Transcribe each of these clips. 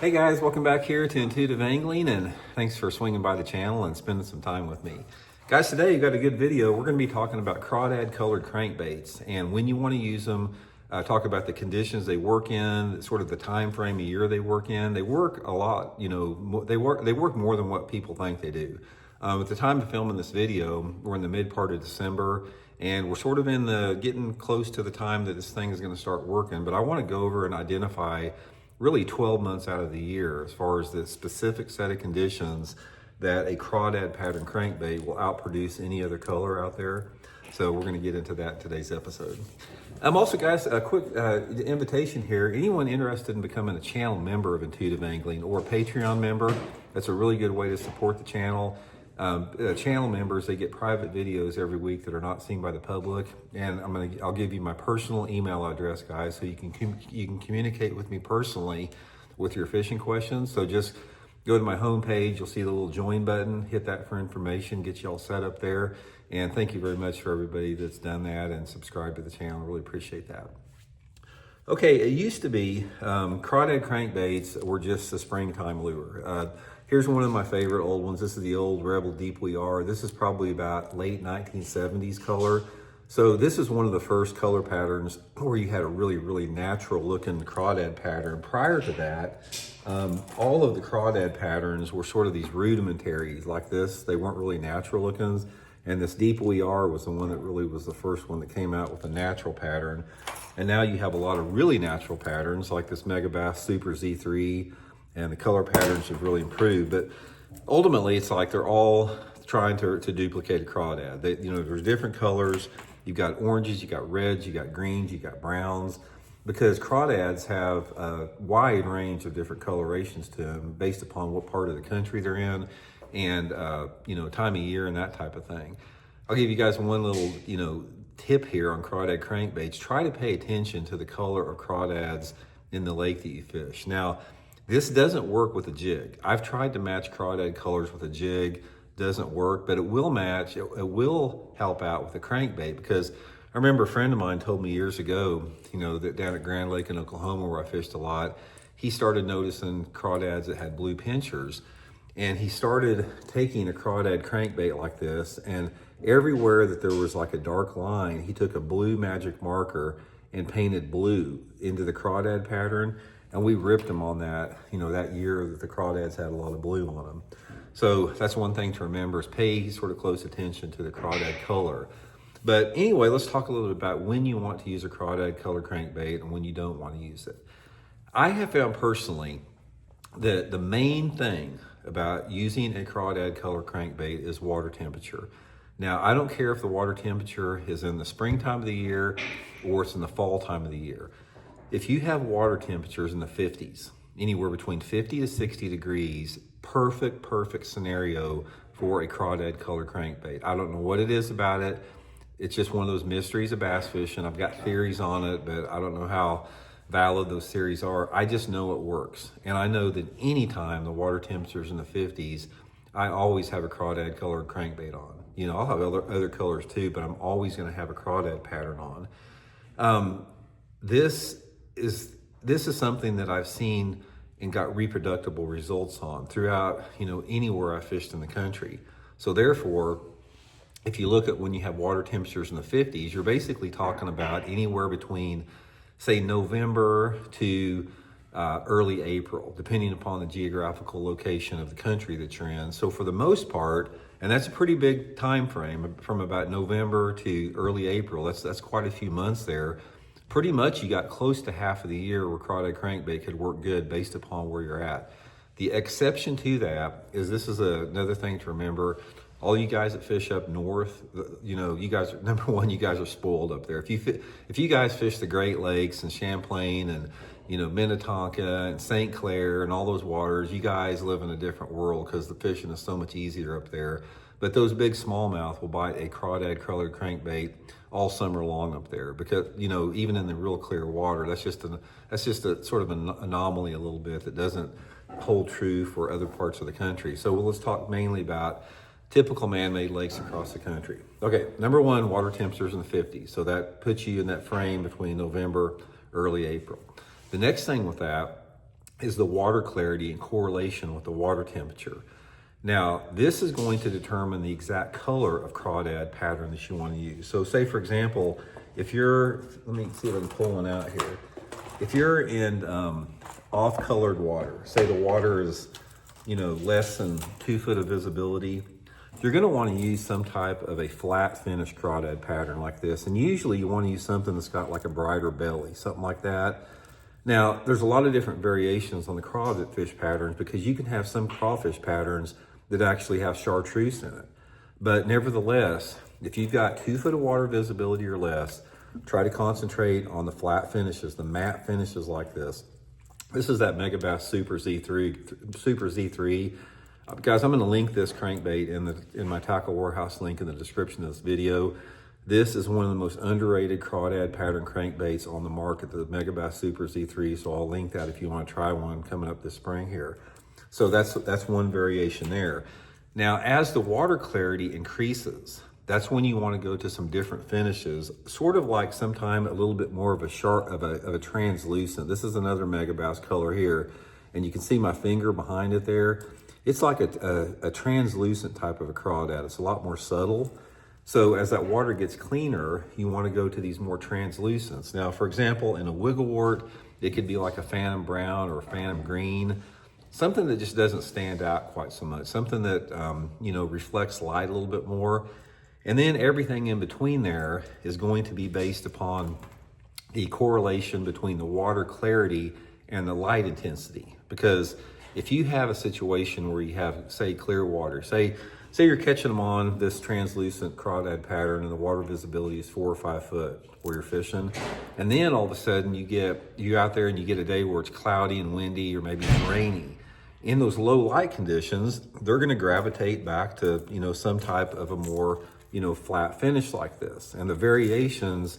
Hey guys, welcome back here to Intuitive Angling, and thanks for swinging by the channel and spending some time with me. Guys, today you got a good video. We're going to be talking about crawdad colored crankbaits and when you want to use them, talk about the conditions they work in, sort of the time frame of year they work in. They work a lot, you know, they work more than what people think they do. At the time of filming this video, we're in the mid part of December, and we're sort of in the getting close to the time that this thing is going to start working. But I want to go over and identify really 12 months out of the year as far as the specific set of conditions that a crawdad pattern crankbait will outproduce any other color out there. So we're going to get into that in today's episode. Also, guys, a quick invitation here. Anyone interested in becoming a channel member of Intuitive Angling or a Patreon member, that's a really good way to support the channel. Channel members, they get private videos every week that are not seen by the public, and I'll give you my personal email address, guys, so you can communicate with me personally with your fishing questions. So just go to my homepage, you'll see the little join button, hit that for information, get you all set up there. And thank you very much for everybody that's done that and subscribed to the channel. Really appreciate that. Okay, it used to be crawdad crankbaits were just a springtime lure. Here's one of my favorite old ones. This is the old Rebel Deep We Are. This is probably about late 1970s color. So this is one of the first color patterns where you had a really, really natural looking crawdad pattern. Prior to that, all of the crawdad patterns were sort of these rudimentaries like this. They weren't really natural looking. And this Deep We Are was the one that really was the first one that came out with a natural pattern. And now you have a lot of really natural patterns like this Megabass Super Z3, and the color patterns have really improved. But ultimately, it's like they're all trying to duplicate a crawdad. There's different colors. You've got oranges, you got reds, you got greens, you got browns, because crawdads have a wide range of different colorations to them based upon what part of the country they're in and time of year and that type of thing. I'll give you guys one little tip here on crawdad crankbaits. Try to pay attention to the color of crawdads in the lake that you fish. Now, this doesn't work with a jig. I've tried to match crawdad colors with a jig, doesn't work, but it will match, it will help out with a crankbait, because I remember a friend of mine told me years ago, that down at Grand Lake in Oklahoma where I fished a lot, he started noticing crawdads that had blue pinchers, and he started taking a crawdad crankbait like this, and everywhere that there was like a dark line, he took a blue magic marker and painted blue into the crawdad pattern. And we ripped them on that, that year that the crawdads had a lot of blue on them. So that's one thing to remember, is pay sort of close attention to the crawdad color. But anyway, let's talk a little bit about when you want to use a crawdad color crankbait and when you don't want to use it. I have found personally that the main thing about using a crawdad color crankbait is water temperature. Now, I don't care if the water temperature is in the springtime of the year or it's in the fall time of the year. If you have water temperatures in the 50s, anywhere between 50 to 60 degrees, perfect scenario for a crawdad color crankbait. I don't know what it is about it. It's just one of those mysteries of bass fishing. I've got theories on it, but I don't know how valid those theories are. I just know it works. And I know that anytime the water temperature's in the 50s, I always have a crawdad colored crankbait on. I'll have other colors too, but I'm always gonna have a crawdad pattern on. This is something that I've seen and got reproducible results on throughout, anywhere I fished in the country. So therefore, if you look at when you have water temperatures in the 50s, you're basically talking about anywhere between, say, November to early April, depending upon the geographical location of the country that you're in. So for the most part, and that's a pretty big time frame, from about November to early April, that's quite a few months there. Pretty much you got close to half of the year where crawdad crankbait could work good based upon where you're at. The exception to that is, this is another thing to remember, all you guys that fish up north, you guys, number one, you guys are spoiled up there. If you guys fish the Great Lakes and Champlain and Minnetonka and St. Clair and all those waters, you guys live in a different world because the fishing is so much easier up there. But those big smallmouth will bite a crawdad colored crankbait all summer long up there, because even in the real clear water, that's just a sort of an anomaly a little bit that doesn't hold true for other parts of the country. So let's talk mainly about typical man-made lakes across the country. Okay, number one, water temperatures in the 50s. So that puts you in that frame between November, early April. The next thing with that is the water clarity in correlation with the water temperature. Now, this is going to determine the exact color of crawdad pattern that you want to use. So say, for example, if you're, let me see if I can pull one out here. If you're in off-colored water, say the water is, less than 2 foot of visibility, you're going to want to use some type of a flat finish crawdad pattern like this. And usually you want to use something that's got like a brighter belly, something like that. Now, there's a lot of different variations on the crawfish patterns because you can have some crawfish patterns that actually have chartreuse in it. But nevertheless, if you've got 2 foot of water visibility or less, try to concentrate on the flat finishes, the matte finishes like this. This is that Megabass Super Z3. Guys, I'm going to link this crankbait in my Tackle Warehouse link in the description of this video. This is one of the most underrated crawdad pattern crankbaits on the market, the Megabass Super Z3. So I'll link that if you want to try one coming up this spring here. So that's one variation there. Now, as the water clarity increases, that's when you want to go to some different finishes, sort of like sometime a little bit more of a translucent. This is another Megabass color here, and you can see my finger behind it there. It's like a translucent type of a crawdad. It's a lot more subtle. So as that water gets cleaner, you want to go to these more translucents. Now, for example, in a wigglewort, it could be like a phantom brown or a phantom green, something that just doesn't stand out quite so much, something that reflects light a little bit more. And then everything in between there is going to be based upon the correlation between the water clarity and the light intensity. Because if you have a situation where you have, say, clear water, say you're catching them on this translucent crawdad pattern and the water visibility is 4 or 5 foot where you're fishing, and then all of a sudden you out there and you get a day where it's cloudy and windy or maybe rainy. In those low light conditions, they're going to gravitate back to some type of a more flat finish like this. And the variations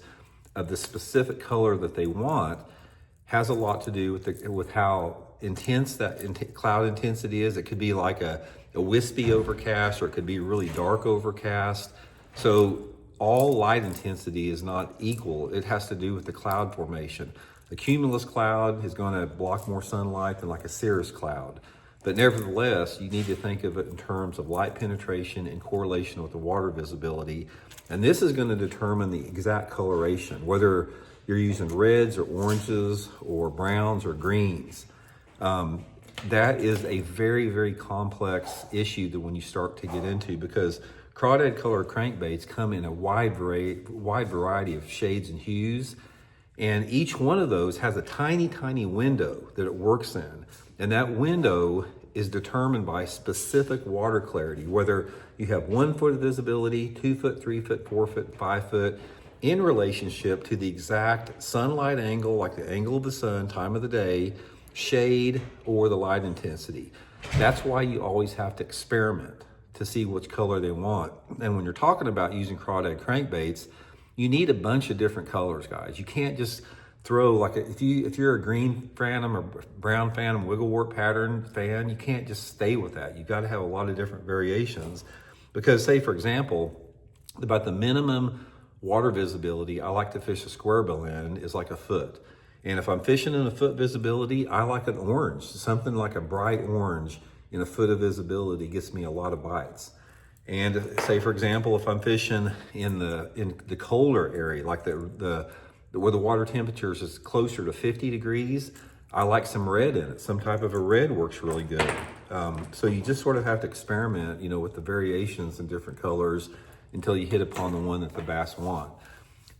of the specific color that they want has a lot to do with how intense that cloud intensity is. It could be like a wispy overcast, or it could be really dark overcast. So all light intensity is not equal. It has to do with the cloud formation. A cumulus cloud is going to block more sunlight than like a cirrus cloud. But nevertheless, you need to think of it in terms of light penetration in correlation with the water visibility. And this is going to determine the exact coloration, whether you're using reds or oranges or browns or greens. That is a very, very complex issue that when you start to get into, because crawdad colored crankbaits come in a wide variety of shades and hues. And each one of those has a tiny, tiny window that it works in. And that window is determined by specific water clarity, whether you have 1 foot of visibility, 2 foot, 3 foot, 4 foot, 5 foot, in relationship to the exact sunlight angle, like the angle of the sun, time of the day, shade, or the light intensity. That's why you always have to experiment to see which color they want. And when you're talking about using crawdad crankbaits, you need a bunch of different colors, guys. You can't just throw like if you're a green phantom or brown phantom wigglewort pattern fan, you can't just stay with that. You've got to have a lot of different variations, because say, for example, about the minimum water visibility I like to fish a square bill in is like 1 foot. And if I'm fishing in 1 foot visibility, I like an orange, something like a bright orange in 1 foot of visibility gets me a lot of bites. And say, for example, if I'm fishing in the colder area, like where the water temperatures is closer to 50 degrees, I like some red in it. Some type of a red works really good. So you just sort of have to experiment, with the variations in different colors until you hit upon the one that the bass want.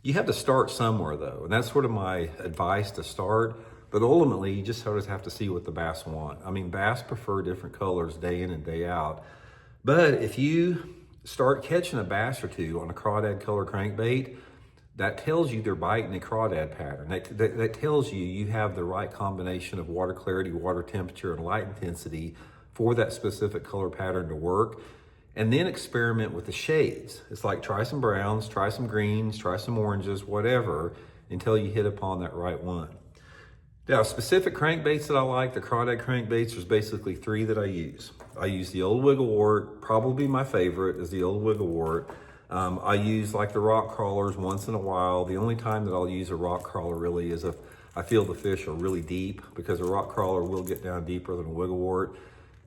You have to start somewhere though, and that's sort of my advice to start. But ultimately, you just sort of have to see what the bass want. I mean, bass prefer different colors day in and day out. But if you start catching a bass or two on a crawdad color crankbait, that tells you they're biting a crawdad pattern. That tells you have the right combination of water clarity, water temperature, and light intensity for that specific color pattern to work. And then experiment with the shades. It's like try some browns, try some greens, try some oranges, whatever, until you hit upon that right one. Now, specific crankbaits that I like, the crawdad crankbaits, there's basically 3 that I use. I use the old wigglewort. Probably my favorite is the old wigglewort. I use like the rock crawlers once in a while. The only time that I'll use a rock crawler really is if I feel the fish are really deep, because a rock crawler will get down deeper than a wiggle wart.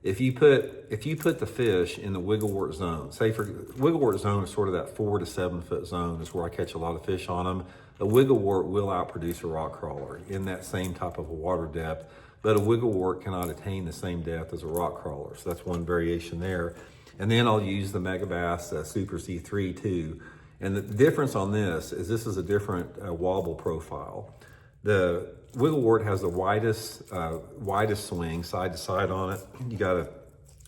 If you put the fish in the wiggle wart zone, say for wiggle wart zone is sort of that 4 to 7 foot zone is where I catch a lot of fish on them. A wiggle wart will outproduce a rock crawler in that same type of a water depth, but a wiggle wart cannot attain the same depth as a rock crawler. So that's one variation there. And then I'll use the Megabass Super Z3 too. And the difference on this is a different wobble profile. The wiggle wart has the widest swing side to side on it. You got a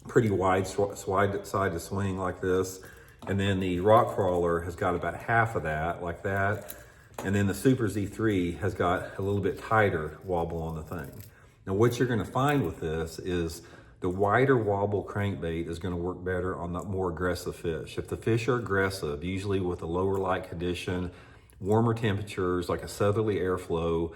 pretty wide side to swing like this. And then the rock crawler has got about half of that, like that. And then the Super Z3 has got a little bit tighter wobble on the thing. Now what you're gonna find with this is the wider wobble crankbait is gonna work better on the more aggressive fish. If the fish are aggressive, usually with a lower light condition, warmer temperatures, like a southerly airflow,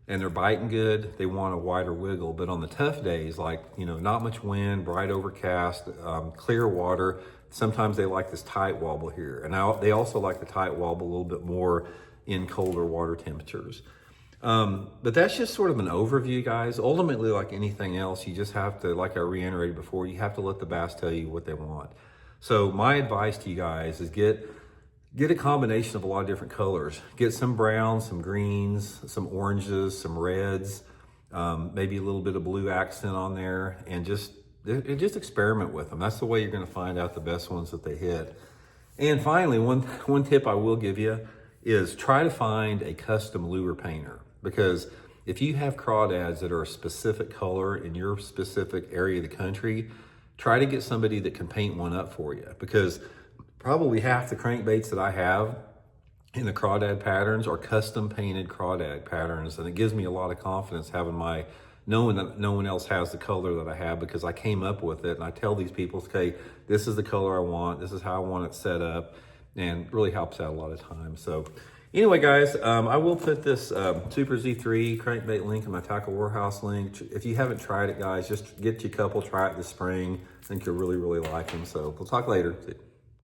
and they're biting good, they want a wider wiggle. But on the tough days, like, you know, not much wind, bright overcast, clear water, sometimes they like this tight wobble here. And now they also like the tight wobble a little bit more in colder water temperatures. But that's just sort of an overview, guys. Ultimately, like anything else, you just have to, like I reiterated before, you have to let the bass tell you what they want. So my advice to you guys is get a combination of a lot of different colors. Get some browns, some greens, some oranges, some reds, maybe a little bit of blue accent on there, and just experiment with them. That's the way you're gonna find out the best ones that they hit. And finally, one tip I will give you is try to find a custom lure painter, because if you have crawdads that are a specific color in your specific area of the country, try to get somebody that can paint one up for you, because probably half the crankbaits that I have in the crawdad patterns are custom painted crawdad patterns. And it gives me a lot of confidence having knowing that no one else has the color that I have, because I came up with it. And I tell these people, okay, this is the color I want. This is how I want it set up. And really helps out a lot of times. So anyway, guys, I will put this Super Z3 crankbait link in my Tackle Warehouse link. If you haven't tried it, guys, just get you a couple, try it this spring. I think you'll really, really like them. So we'll talk later.